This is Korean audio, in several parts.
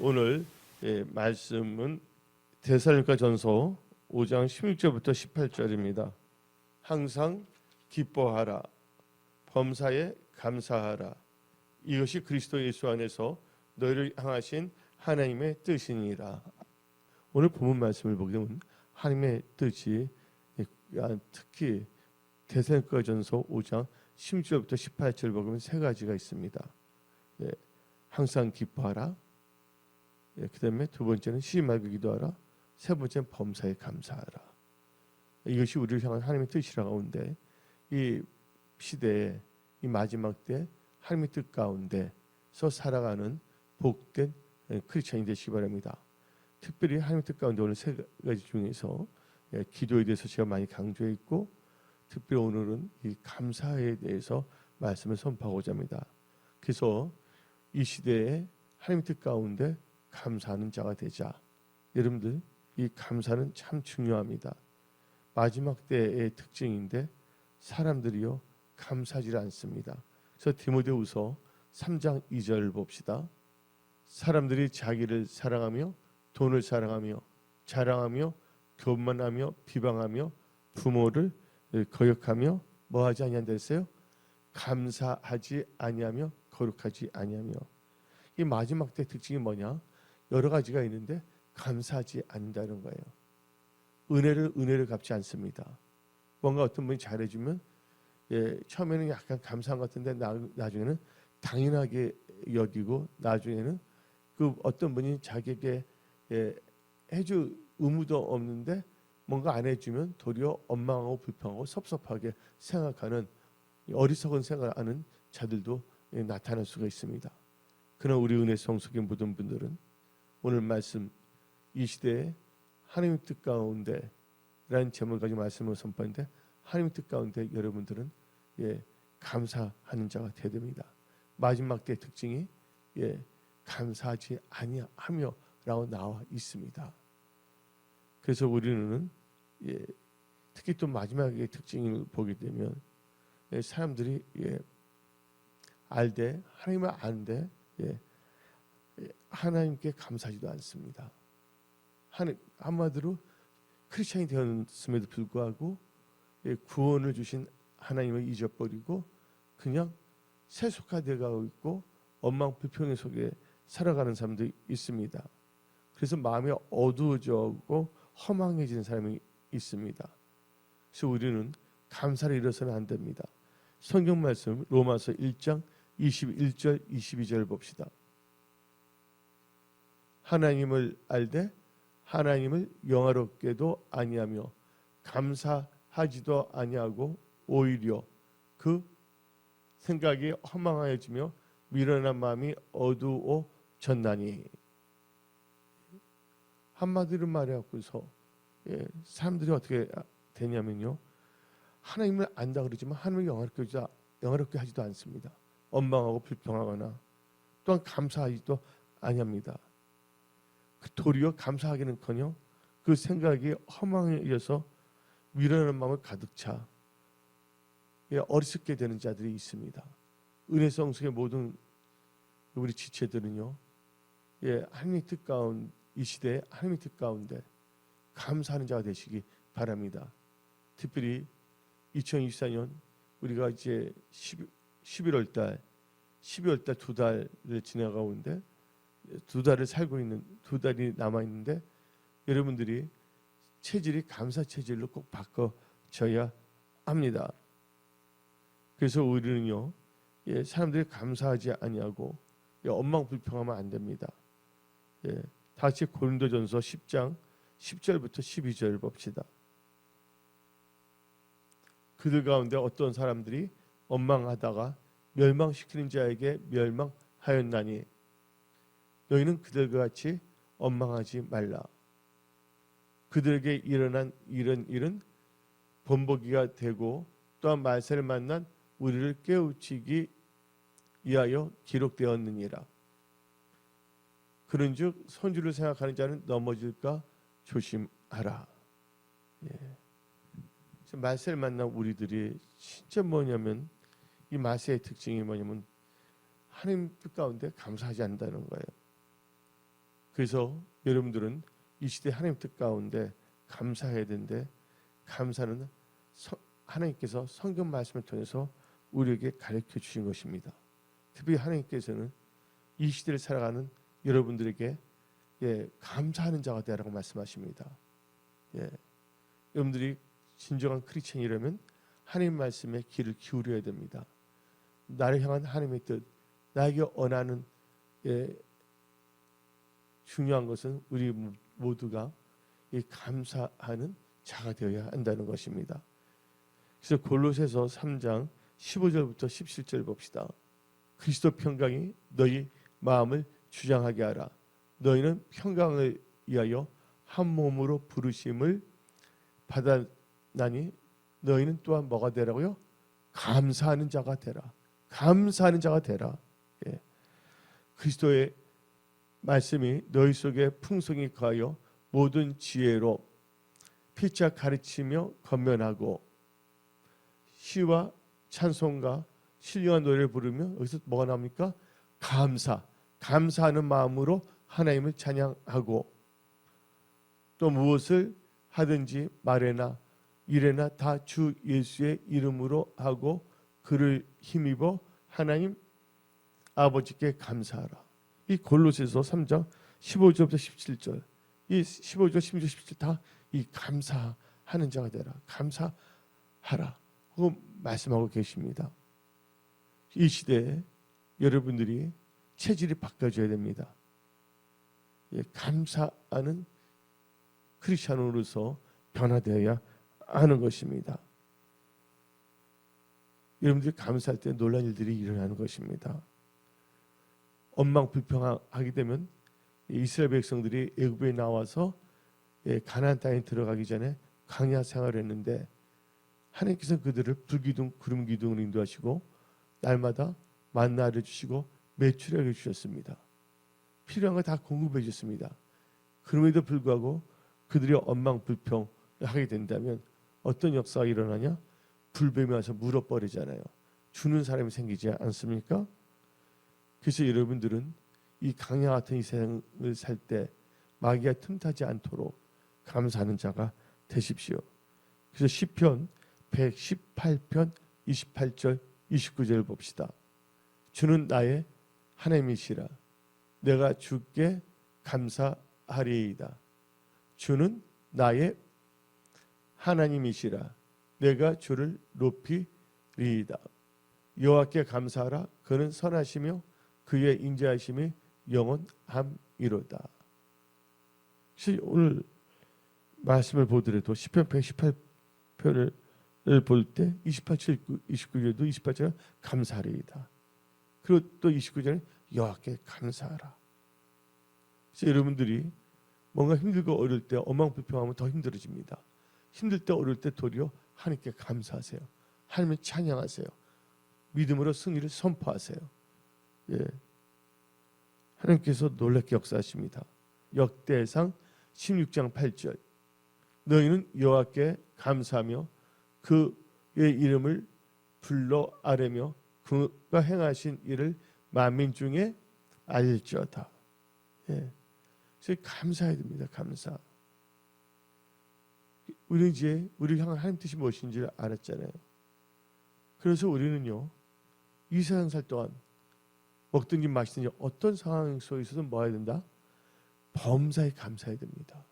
오늘 말씀은 데살로니가전서 5장 16절부터 18절입니다. 항상 기뻐하라, 범사에 감사하라. 이것이 그리스도 예수 안에서 너희를 향하신 하나님의 뜻이니라. 오늘 본문 말씀을 보게 되면 하나님의 뜻이 특히 데살로니가전서 5장 16절부터 18절 보면 세 가지가 있습니다. 항상 기뻐하라. 그다음에 두 번째는 쉬지 말고 기도하라. 세 번째는 범사에 감사하라. 이것이 우리를 향한 하나님의 뜻이라 가운데 이 시대에 이 마지막 때 하나님의 뜻 가운데서 살아가는 복된 크리스천이 되시기 바랍니다. 특별히 하나님의 뜻 가운데 오늘 세 가지 중에서 기도에 대해서 제가 많이 강조했고, 특별히 오늘은 이 감사에 대해서 말씀을 선포하고자 합니다. 그래서 이 시대에 하나님의 뜻 가운데 감사하는 자가 되자. 여러분들, 이 감사는 참 중요합니다. 마지막 때의 특징인데 사람들이요 감사하지 않습니다. 그래서 디모데후서 3장 2절 봅시다. 사람들이 자기를 사랑하며 돈을 사랑하며 자랑하며 교만하며 비방하며 부모를 거역하며 뭐하지 아니한다 했어요? 감사하지 아니하며 거룩하지 아니하며. 이 마지막 때 특징이 뭐냐? 여러 가지가 있는데 감사하지 않는다는 거예요. 은혜를 갚지 않습니다. 뭔가 어떤 분이 잘해주면 처음에는 약간 감사한 것 같은데 나중에는 당연하게 여기고, 나중에는 그 어떤 분이 자기에게 해줄 의무도 없는데 뭔가 안 해주면 도리어 원망하고 불평하고 섭섭하게 생각하는 어리석은 생각하는 자들도 나타날 수가 있습니다. 그러나 우리 은혜 성속의 모든 분들은 오늘 말씀 이 시대에 하나님의 뜻 가운데 라는 제목을 가지고 말씀을 선포하는데, 하나님의 뜻 가운데 여러분들은 감사하는 자가 되어야 됩니다. 마지막 때의 특징이 감사하지 아니하며 라고 나와 있습니다. 그래서 우리는 특히 또 마지막의 특징을 보게 되면 사람들이 알되 하나님을 아는데 하나님께 감사하지도 않습니다. 한마디로 크리스천이 되었음에도 불구하고 구원을 주신 하나님을 잊어버리고 그냥 세속화되어 있고 원망 불평의 속에 살아가는 사람도 있습니다. 그래서 마음이 어두워지고 허망해지는 사람이 있습니다. 그래서 우리는 감사를 잃어서는 안 됩니다. 성경 말씀 로마서 1장 21절 22절 봅시다. 하나님을 알되 하나님을 영화롭게도 아니하며 감사하지도 아니하고 오히려 그 생각이 허망하여지며 미련한 마음이 어두워졌나니. 한마디로 말해갖고서 사람들이 어떻게 되냐면요, 하나님을 안다 그러지만 하나님을 영화롭게 하지도 않습니다. 원망하고 불평하거나 또한 감사하지도 아니합니다. 도리어 감사하기는커녕 그 생각이 허망해져서 미련한 마음을 가득 차 어리석게 되는 자들이 있습니다. 은혜 성숙의 모든 우리 지체들은요, 하나님의 뜻 가운데, 이 시대에 하나님의 뜻 가운데 감사하는 자가 되시기 바랍니다. 특별히 2024년 우리가 이제 12월 달 두 달을 지나가고 있는데, 두 달을 살고 있는, 두 달이 남아 있는데 여러분들이 체질이 감사 체질로 꼭 바꿔져야 합니다. 그래서 우리는요, 사람들이 감사하지 아니하고 원망 불평하면 안 됩니다. 다 같이 고린도전서 10장 10절부터 12절 봅시다. 그들 가운데 어떤 사람들이 원망하다가 멸망시키는 자에게 멸망하였나니 너희는 그들과 같이 원망하지 말라. 그들에게 일어난 이런 일은 본보기가 되고 또한 말세를 만난 우리를 깨우치기 위하여 기록되었느니라. 그런즉 선주를 생각하는 자는 넘어질까 조심하라. 말세를 만난 우리들이 진짜 뭐냐면, 이 말세의 특징이 뭐냐면 하나님 뜻 가운데 감사하지 않는다는 거예요. 그래서 여러분들은 이 시대 하나님 뜻 가운데 감사해야 되는데 감사는 하나님께서 성경 말씀을 통해서 우리에게 가르쳐 주신 것입니다. 특히 하나님께서는 이 시대를 살아가는 여러분들에게 감사하는 자가 되라고 말씀하십니다. 여러분들이 진정한 크리스천이라면 하나님 말씀에 귀를 기울여야 됩니다. 나를 향한 하나님의 뜻, 나에게 원하는 중요한 것은 우리 모두가 감사하는 자가 되어야 한다는 것입니다. 그래서 골로새서 3장 15절부터 17절 봅시다. 그리스도 평강이 너희 마음을 주장하게 하라. 너희는 평강을 위하여 한 몸으로 부르심을 받았나니 너희는 또한 뭐가 되라고요? 감사하는 자가 되라. 감사하는 자가 되라. 그리스도의 말씀이 너희 속에 풍성히 거하여 모든 지혜로 피차 가르치며 건면하고 시와 찬송가 신령한 노래를 부르며 여기서 뭐가 나옵니까? 감사하는 마음으로 하나님을 찬양하고 또 무엇을 하든지 말에나 일에나 다 주 예수의 이름으로 하고 그를 힘입어 하나님 아버지께 감사하라. 이 골로새서 3장 15절부터 17절 이 15절, 16절, 17절 다 이 감사하는 자가 되라. 감사하라. 그 말씀하고 계십니다. 이 시대에 여러분들이 체질이 바뀌어져야 됩니다. 감사하는 크리스천으로서 변화되어야 하는 것입니다. 여러분들이 감사할 때 놀라운 일들이 일어나는 것입니다. 엉망불평하게 되면 이스라엘 백성들이 애굽에 나와서 가나안 땅에 들어가기 전에 광야 생활을 했는데 하나님께서 그들을 불기둥 구름 기둥으로 인도하시고 날마다 만나를 주시고 매출하게 주셨습니다. 필요한 거 다 공급해 주셨습니다. 그럼에도 불구하고 그들이 엉망불평하게 된다면 어떤 역사가 일어나냐? 불뱀이 와서 물어버리잖아요. 주는 사람이 생기지 않습니까? 그래서 여러분들은 이 강야 같은 이 세상을 살 때 마귀가 틈타지 않도록 감사하는 자가 되십시오. 그래서 시편 118편 28절 29절을 봅시다. 주는 나의 하나님이시라. 내가 주께 감사하리이다. 주는 나의 하나님이시라. 내가 주를 높이리이다. 여호와께 감사하라. 그는 선하시며 그의 인자하심이 영원함이로다. 오늘 말씀을 보더라도 시편 118편을 볼 때 28절 29절도 28절은 감사하리이다. 그리고 또 29절은 여호와께 감사하라. 그래서 여러분들이 뭔가 힘들고 어려울 때 엉망불평하면 더 힘들어집니다. 힘들 때 어려울 때 도리어 하나님께 감사하세요. 하나님을 찬양하세요. 믿음으로 승리를 선포하세요. 하나님께서 놀랍게 역사하십니다. 역대상 16장 8절 너희는 여호와께 감사하며 그의 이름을 불러 아뢰며 그가 행하신 일을 만민 중에 알릴지어다. 그래서 감사해야 됩니다. 감사. 우리는 이제 우리를 향한 하나님 뜻이 무엇인지를 알았잖아요. 그래서 우리는요 이 세상 살 동안 먹든지 마시든지 어떤 상황 속에서든 뭐 해야 된다? 범사에 감사해야 됩니다.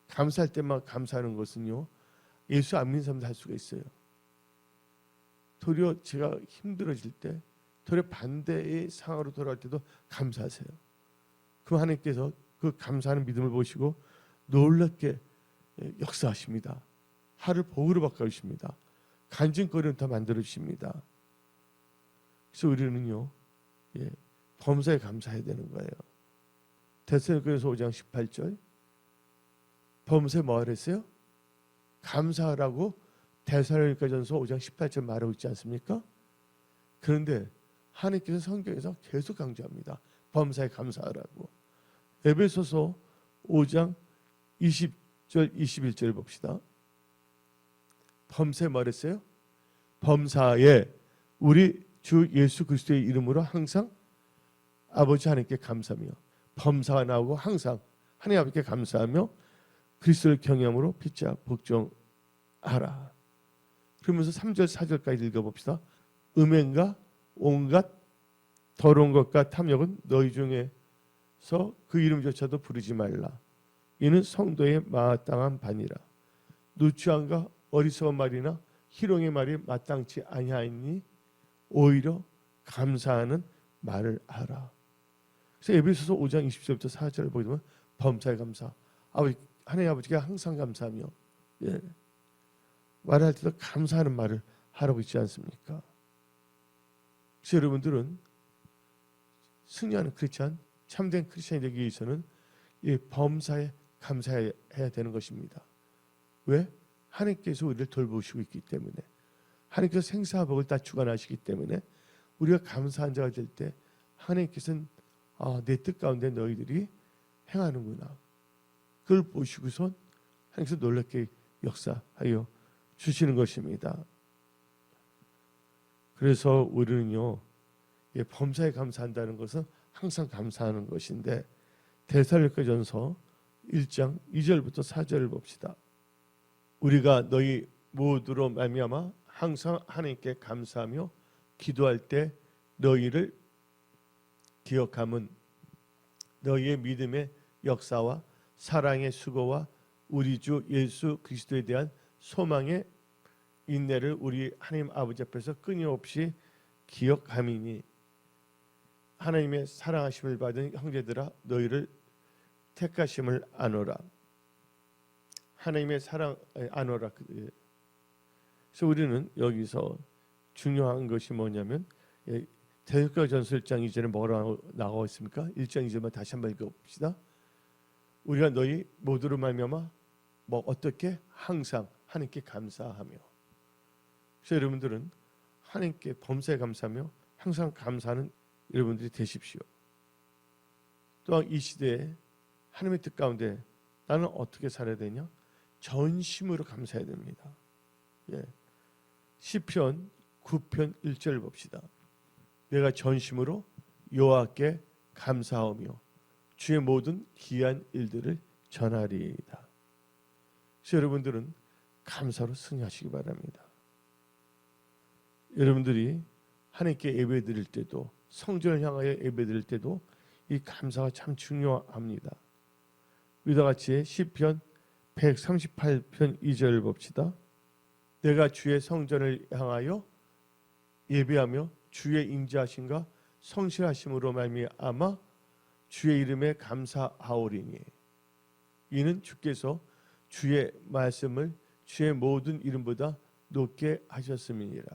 감사할 때만 감사하는 것은요 예수 안 믿는 사람도 할 수가 있어요. 도리어 제가 힘들어질 때 도리어 반대의 상황으로 돌아갈 때도 감사하세요. 그럼 하나님께서 그 감사하는 믿음을 보시고 놀랍게 역사하십니다. 하를 복으로 바꿔주십니다. 간증거리는 다 만들어주십니다. 그래서 우리는요 범사에 감사해야 되는 거예요. 데살로니가서 5장 18절 범사에 뭐 하랬어요? 감사하라고 데살로니가전서 5장 18절 말하고 있지 않습니까? 그런데 하나님께서 성경에서 계속 강조합니다. 범사에 감사하라고. 에베소서 5장 20절 21절 봅시다. 범사에 뭐 했어요? 범사에 우리 주 예수 그리스도의 이름으로 항상 아버지 하나님께 감사하며 범사가 나오고 항상 하나님 아버지께 감사하며 그리스도를 경외함으로 피차 복종하라. 그러면서 3절 4절까지 읽어봅시다. 음행과 온갖 더러운 것과 탐욕은 너희 중에서 그 이름조차도 부르지 말라. 이는 성도의 마땅한 반이라. 누추함과 어리석은 말이나 희롱의 말이 마땅치 아니하니 오히려 감사하는 말을 하라. 그래서 에베소서 5장 20절부터 4절을 보게 되면 범사에 감사. 아버지 하나님 아버지께 항상 감사하며 말할 때도 감사하는 말을 하라고 있지 않습니까? 그래서 여러분들은 승리하는 크리스찬, 참된 크리스찬이 되기 위해서는 이 범사에 감사해야 되는 것입니다. 왜? 하나님께서 우리를 돌보시고 있기 때문에, 하나님께서 생사와 복을 다 주관하시기 때문에 우리가 감사한 자가 될 때 하나님께서는 내 뜻 가운데 너희들이 행하는구나, 그걸 보시고선 하나님께서 놀랍게 역사하여 주시는 것입니다. 그래서 우리는요, 범사에 감사한다는 것은 항상 감사하는 것인데, 데살로니가전서 1장 2절부터 4절을 봅시다. 우리가 너희 모두로 말미암아 항상 하나님께 감사하며 기도할 때 너희를 기억함은 너희의 믿음의 역사와 사랑의 수고와 우리 주 예수 그리스도에 대한 소망의 인내를 우리 하나님 아버지 앞에서 끊임없이 기억함이니, 하나님의 사랑하심을 받은 형제들아 너희를 택하심을 아노라. 하나님의 사랑 아노라. 그래서 우리는 여기서 중요한 것이 뭐냐면, 데살로니가전서 1장 2절에 뭐라고 나와 있습니까? 1장 2절만 다시 한번 읽어봅시다. 우리가 너희 모두로 말미암아 어떻게 항상 하나님께 감사하며. 그래서 여러분들은 하나님께 범사에 감사하며 항상 감사하는 여러분들이 되십시오. 또한 이 시대에 하나님의 뜻 가운데 나는 어떻게 살아야 되냐? 전심으로 감사해야 됩니다. 시편 9편 1절 봅시다. 내가 전심으로 여호와께 감사하며 주의 모든 기이한 일들을 전하리이다. 그래서 여러분들은 감사로 승리하시기 바랍니다. 여러분들이 하나님께 예배드릴 때도, 성전을 향하여 예배드릴 때도 이 감사가 참 중요합니다. 위와 같이 시편 138편 2절을 봅시다. 내가 주의 성전을 향하여 예배하며 주의 인자하심과 성실하심으로 말미암아 주의 이름에 감사하오리니, 이는 주께서 주의 말씀을 주의 모든 이름보다 높게 하셨음이니라.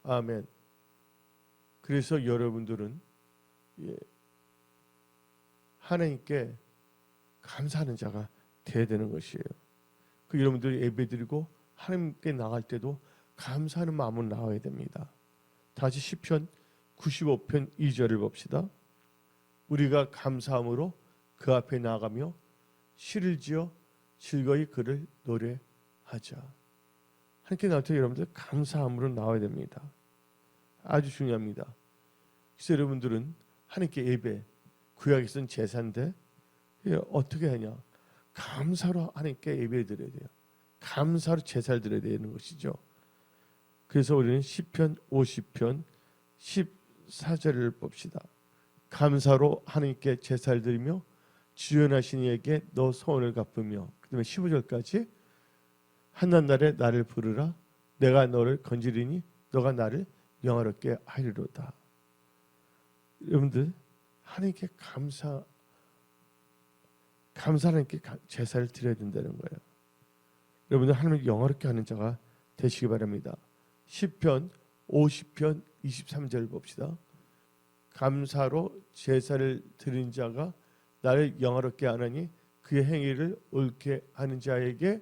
아멘. 그래서 여러분들은 하나님께 감사하는 자가 되어야 되는 것이에요. 그 여러분들이 예배드리고 하나님께 나갈 때도 감사하는 마음으로 나와야 됩니다. 다시 시편 95편 2절을 봅시다. 우리가 감사함으로 그 앞에 나가며 시를 지어 즐거이 그를 노래하자. 하나님께 나올 때 여러분들 감사함으로 나와야 됩니다. 아주 중요합니다. 그래서 여러분들은 하나님께 예배, 구약에서는 제사인데 어떻게 하냐? 감사로 하나님께 예배 드려야 돼요. 감사로 제사를 드려야 되는 것이죠. 그래서 우리는 시편 50편 14절을 봅시다. 감사로 하나님께 제사를 드리며 주연하신 이에게 너 소원을 갚으며, 그 다음에 15절까지 한낱날에 나를 부르라. 내가 너를 건지리니 너가 나를 영화롭게 하리로다. 여러분들 하나님께 하나님께 제사를 드려야 된다는 거예요. 여러분들 하나님을 영화롭게 하는 자가 되시기 바랍니다. 시편 50편 23절 봅시다. 감사로 제사를 드린 자가 나를 영화롭게 하나니 그의 행위를 옳게 하는 자에게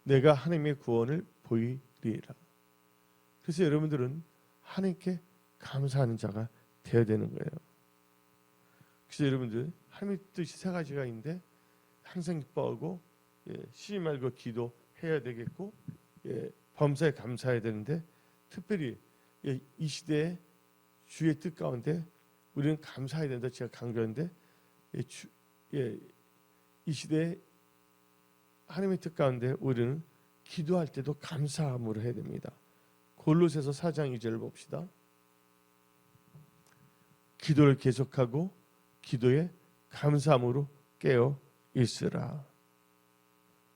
내가 하나님의 구원을 보이리라. 그래서 여러분들은 하나님께 감사하는 자가 되어야 되는 거예요. 그래서 여러분들 하나님의 뜻이 세 가지가 있는데, 항상 기뻐하고 쉬지 말고 기도해야 되겠고, 범사에 감사해야 되는데, 특별히 이 시대에 주의 뜻 가운데 우리는 감사해야 된다 제가 강조하는데, 이 시대에 하나님의 뜻 가운데 우리는 기도할 때도 감사함으로 해야 됩니다. 골로새서 4장 2절을 봅시다. 기도를 계속하고 기도에 감사함으로 깨어 있으라.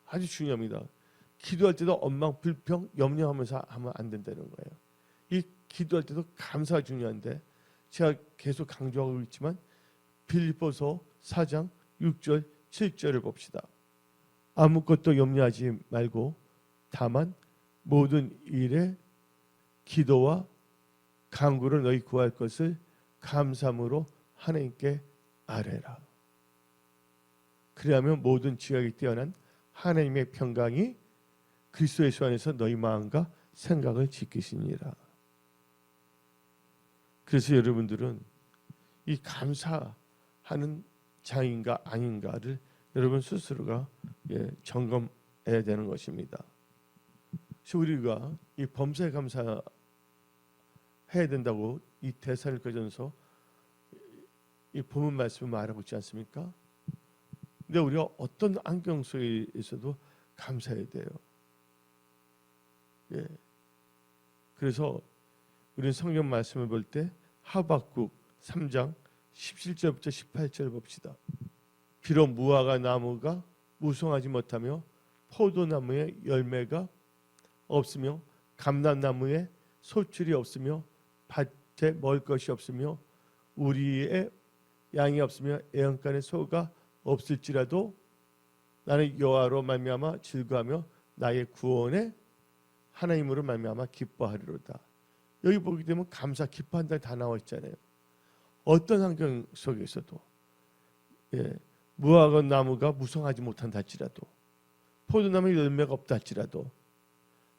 아주 중요합니다. 기도할 때도 엉망 불평 염려하면서 하면 안 된다는 거예요. 이 기도할 때도 감사가 중요한데 제가 계속 강조하고 있지만 빌립보서 4장 6절 7절을 봅시다. 아무것도 염려하지 말고 다만 모든 일에 기도와 간구로 너희 구할 것을 감사함으로 하나님께 아뢰라. 그리하면 모든 지각이 뛰어난 하나님의 평강이 그리스도 예수 안에서 너희 마음과 생각을 지키시니라. 그래서 여러분들은 이 감사하는 자인가 아닌가를 여러분 스스로가 점검해야 되는 것입니다. 그래서 우리가 이 범사에 감사해야 된다고 이 데살로니가전서 이 본문 말씀을 말하고 있지 않습니까? 근데 우리가 어떤 환경 속에서도 감사해야 돼요. 그래서 우리는 성경 말씀을 볼 때 하박국 3장 17절부터 18절 봅시다. 비록 무화과 나무가 무성하지 못하며 포도나무에 열매가 없으며 감람나무에 소출이 없으며 밭에 먹을 것이 없으며 우리의 양이 없으며 애양간에 소가 없을지라도 나는 여호와로 말미암아 즐거하며 나의 구원의 하나님으로 말미암아 기뻐하리로다. 여기 보게 되면 감사 기뻐한다 다 나와 있잖아요. 어떤 환경 속에서도 무화과 나무가 무성하지 못한다 할지라도 포도나무에 열매가 없다 할지라도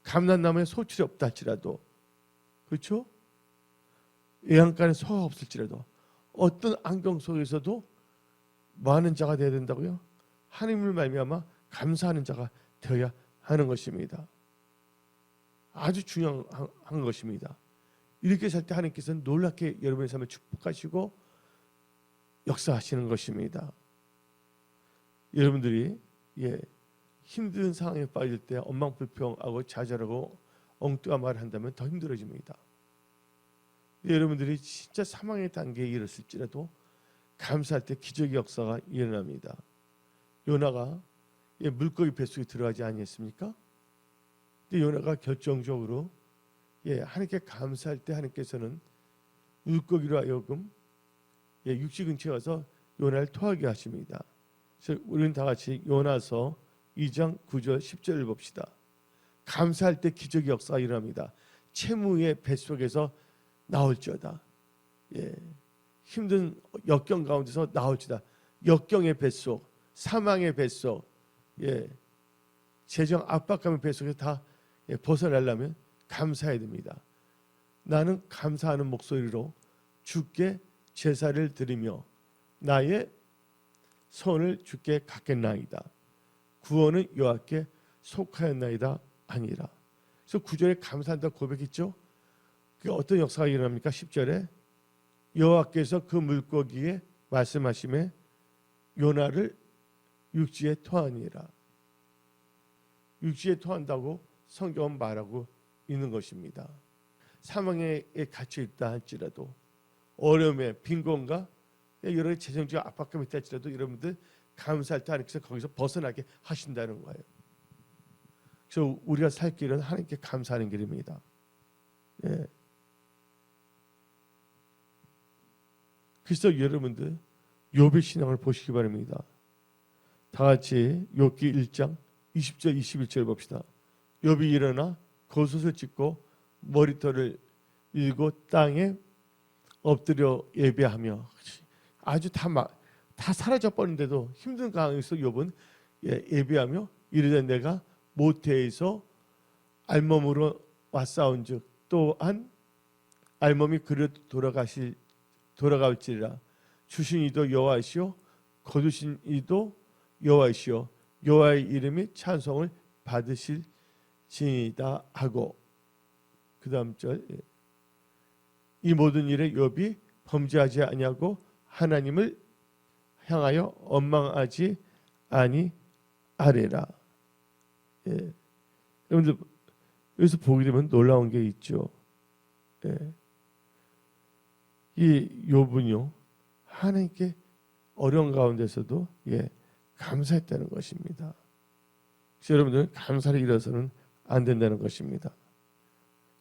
감람나무에 소출이 없다 할지라도 그렇죠? 애양간에 소가 없을지라도 어떤 환경 속에서도 많은 자가 되어야 된다고요? 하나님을 말미암아 감사하는 자가 되어야 하는 것입니다. 아주 중요한 것입니다. 이렇게 살 때 하나님께서는 놀랍게 여러분의 삶을 축복하시고 역사하시는 것입니다. 여러분들이 힘든 상황에 빠질 때 엉망불평하고 좌절하고 엉뚱한 말을 한다면 더 힘들어집니다. 여러분들이 진짜 사망의 단계에 이르렀을지라도 감사할 때 기적의 역사가 일어납니다. 요나가 물고기 뱃속에 들어가지 아니했습니까? 근데 요나가 결정적으로 하나님께 감사할 때 하나님께서는 물고기로 하여금 육지 근처에 와서 요나를 토하게 하십니다. 그래서 우리는 다 같이 요나서 2장 9절 10절을 봅시다. 감사할 때 기적의 역사가 일어납니다. 채무의 뱃속에서 나올지어다. 힘든 역경 가운데서 나올지다. 역경의 뱃속, 사망의 뱃속, 재정 압박감의 뱃속에서 다 벗어나려면 감사해야 됩니다. 나는 감사하는 목소리로 주께 제사를 드리며 나의 손을 주께 갖겠나이다. 구원은 여호와께 속하였나이다 아니라. 그래서 9절에 감사한다 고백했죠. 그 어떤 역사가 일어납니까? 10절에 여호와께서 그 물고기에 말씀하심에 요나를 육지에 토하니라. 육지에 토한다고 성경은 말하고 있는 것입니다. 사망에 갇혀 있다 할지라도 어려움에 빈곤과 여러 가지 재정적 압박감이 있다 할지라도 여러분들 감사할 때 하나님께서 거기서 벗어나게 하신다는 거예요. 그래서 우리가 살 길은 하나님께 감사하는 길입니다. 그래서 여러분들 욥의 신앙을 보시기 바랍니다. 다 같이 욥기 1장 20절 21절 봅시다. 욥이 일어나 겉옷을 찢고 머리털을 일고 땅에 엎드려 예배하며 아주 다 사라져 버린데도 힘든 상황에서 욥은 예배하며 이르되 내가 모태에서 알몸으로 왔사온즉 또한 알몸이 그려 돌아갈지라 주신 이도 여호와이시오 거두신 이도 여호와이시오 여호와의 이름이 찬송을 받으실지니이다 하고 그 다음 절 이 모든 일에 욥이 범죄하지 아니하고 하나님을 향하여 원망하지 아니하리라. 예. 여러분들 여기서 보게 되면 놀라운 게 있죠. 예. 이 욥은요 하나님께 어려운 가운데서도 감사했다는 것입니다. 그래서 여러분들은 감사를 잃어서는 안 된다는 것입니다.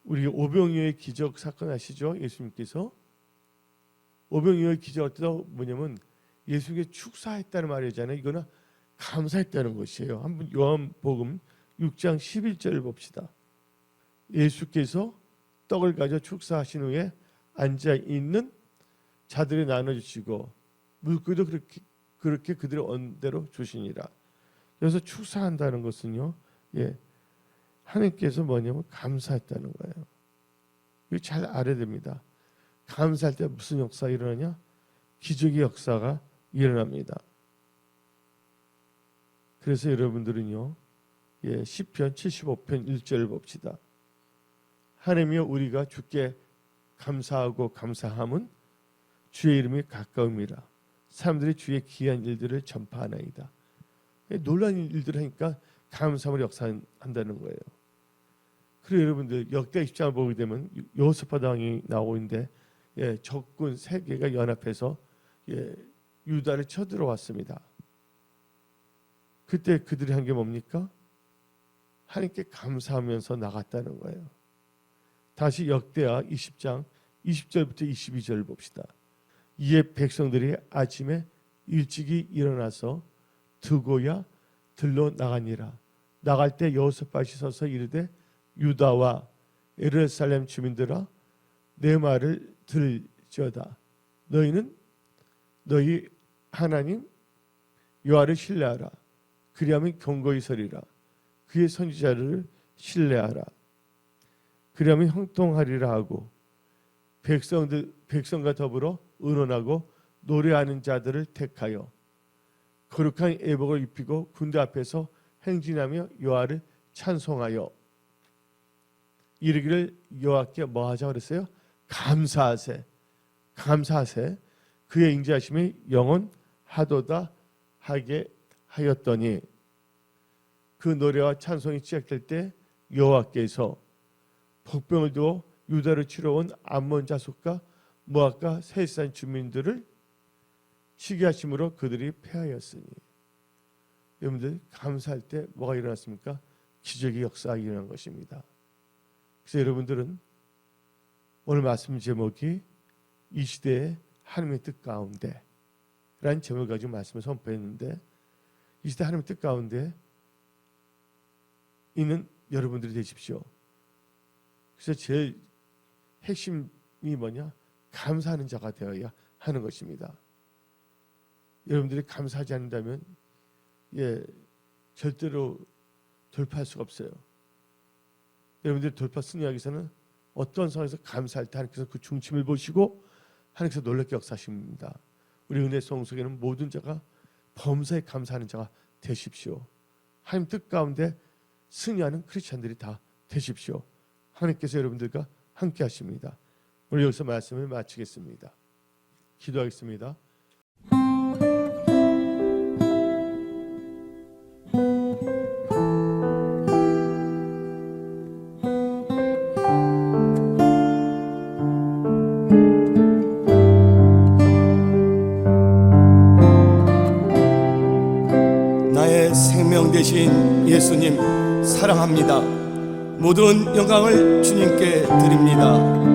우리 오병이어의 기적 사건 아시죠? 예수님께서 오병이어의 기적을 뜻하고 뭐냐면 예수님께 축사했다는 말이잖아요. 이거는 감사했다는 것이에요. 한번 요한복음 6장 11절을 봅시다. 예수께서 떡을 가져 축사하신 후에 앉아 있는 자들에 나눠주시고 물고기도 그렇게 그들의 언대로 주시니라. 그래서 축사한다는 것은요, 하나님께서 뭐냐면 감사했다는 거예요. 이거 잘 알아야 됩니다. 감사할 때 무슨 역사가 일어나냐? 기적의 역사가 일어납니다. 그래서 여러분들은요, 시편 75편 1절을 봅시다. 하나님이여 우리가 주께 감사하고 감사함은 주의 이름이 가까움이라. 사람들이 주의 귀한 일들을 전파하나이다. 놀라운 일들을 하니까 감사함을 역사한다는 거예요. 그리고 여러분들 역대 20장을 보게 되면 여호사밧 왕이 나오고 있는데 적군 3개가 연합해서 유다를 쳐들어왔습니다. 그때 그들이 한 게 뭡니까? 하나님께 감사하면서 나갔다는 거예요. 다시 역대하 20장 20절부터 22절 봅시다. 이에 백성들이 아침에 일찍이 일어나서 드고야 들러 나가니라. 나갈 때 여호사밧이 서서 이르되 유다와 예루살렘 주민들아 내 말을 들을지어다. 너희는 너희 하나님 여호와를 신뢰하라. 그리하면 경고히 서리라. 그의 선지자를 신뢰하라. 그리하면 형통하리라 하고 백성과 더불어 의논하고 노래하는 자들을 택하여 거룩한 애복을 입히고 군대 앞에서 행진하며 여호와를 찬송하여 이르기를 여호와께 뭐하자 그랬어요? 감사하세. 그의 인자하심이 영원하도다 하게 하였더니 그 노래와 찬송이 시작될 때 여호와께서 복병을 두어 유다를 치러 온 암몬 자손과 모압과 세산 주민들을 치게 하심으로 그들이 패하였으니. 여러분들 감사할 때 뭐가 일어났습니까? 기적의 역사가 일어난 것입니다. 그래서 여러분들은 오늘 말씀 제목이 이 시대의 하나님의 뜻 가운데 라는 제목을 가지고 말씀을 선포했는데 이 시대 하나님의 뜻 가운데 있는 여러분들이 되십시오. 그래서 제일 핵심이 뭐냐? 감사하는 자가 되어야 하는 것입니다. 여러분들이 감사하지 않는다면 절대로 돌파할 수가 없어요. 여러분들이 돌파 승리하기 위해서는 어떤 상황에서 감사할 때 하나님께서 그 중심을 보시고 하나님께서 놀랍게 역사하십니다. 우리 은혜 성속에는 모든 자가 범사에 감사하는 자가 되십시오. 하나님 뜻 가운데 승리하는 크리스찬들이 다 되십시오. 하나님께서 여러분들과 함께 하십니다. 오늘 여기서 말씀을 마치겠습니다. 기도하겠습니다. 나의 생명 되신 예수님 사랑합니다. 모든 영광을 주님께 드립니다.